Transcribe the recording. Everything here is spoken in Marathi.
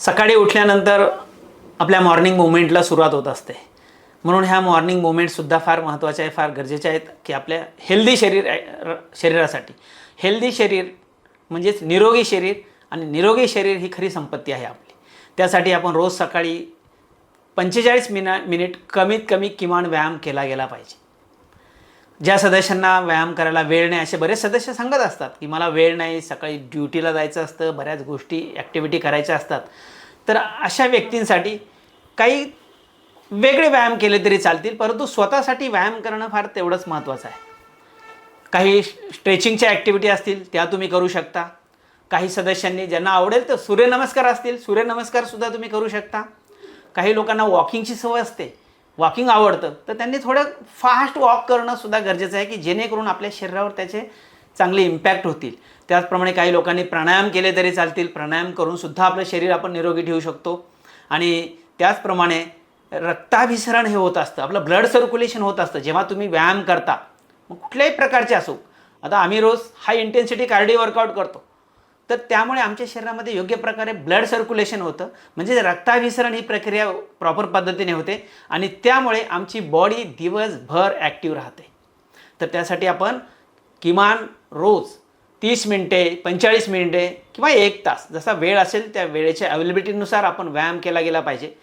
सकाळी उठल्यानंतर आपल्या मॉर्निंग मुवमेंटला सुरुवात होत असते. म्हणून ह्या मॉर्निंग मुवमेंटसुद्धा फार महत्त्वाच्या आहे, फार गरजेच्या आहेत की आपल्या हेल्दी शरीरासाठी. हेल्दी शरीर म्हणजेच निरोगी शरीर, आणि निरोगी शरीर ही खरी संपत्ती आहे आपली. त्यासाठी आपण रोज सकाळी 45 मिनिट कमीत कमी किमान व्यायाम केला गेला पाहिजे. ज्या सदस्यांना व्यायाम करायला वेळ नाही, असे बरेच सदस्य सांगत असतात की मला वेळ नाही, सकाळी ड्युटीला जायचं असतं, बऱ्याच गोष्टी ॲक्टिव्हिटी करायच्या असतात. तर अशा व्यक्तींसाठी काही वेगळे व्यायाम केले तरी चालतील, परंतु स्वतःसाठी व्यायाम करणं फार तेवढंच महत्त्वाचं आहे. काही स्ट्रेचिंगच्या ॲक्टिव्हिटी असतील त्या तुम्ही करू शकता. काही सदस्यांनी ज्यांना आवडेल तर सूर्यनमस्कार असतील, सूर्यनमस्कारसुद्धा तुम्ही करू शकता. काही लोकांना वॉकिंगची सवय असते, वॉकिंग आवडतं, तर त्यांनी थोडं फास्ट वॉक करणंसुद्धा गरजेचं आहे की जेणेकरून आपल्या शरीरावर त्याचे चांगले इम्पॅक्ट होतील. त्याचप्रमाणे काही लोकांनी प्राणायाम केले तरी चालतील. प्राणायाम करूनसुद्धा आपलं शरीर आपण निरोगी ठेवू शकतो. आणि त्याचप्रमाणे रक्ताभिसरण हे होत असतं, आपलं ब्लड सर्क्युलेशन होत असतं जेव्हा तुम्ही व्यायाम करता, मग कुठल्याही प्रकारचे असो. आता आम्ही रोज हाय इंटेन्सिटी कार्डिओ वर्कआउट करतो, तर त्यामुळे आमच्या शरीरामध्ये योग्य प्रकारे ब्लड सर्क्युलेशन होतं, म्हणजे रक्ताभिसरण ही प्रक्रिया प्रॉपर पद्धतीने होते आणि त्यामुळे आमची बॉडी दिवसभर ॲक्टिव्ह राहते. तर त्यासाठी आपण किमान रोज 30 मिनिटे, 45 मिनिटे किंवा 1 तास, जसा वेळ असेल त्या वेळेच्या अवेलेबिलिटीनुसार आपण व्यायाम केला गेला पाहिजे.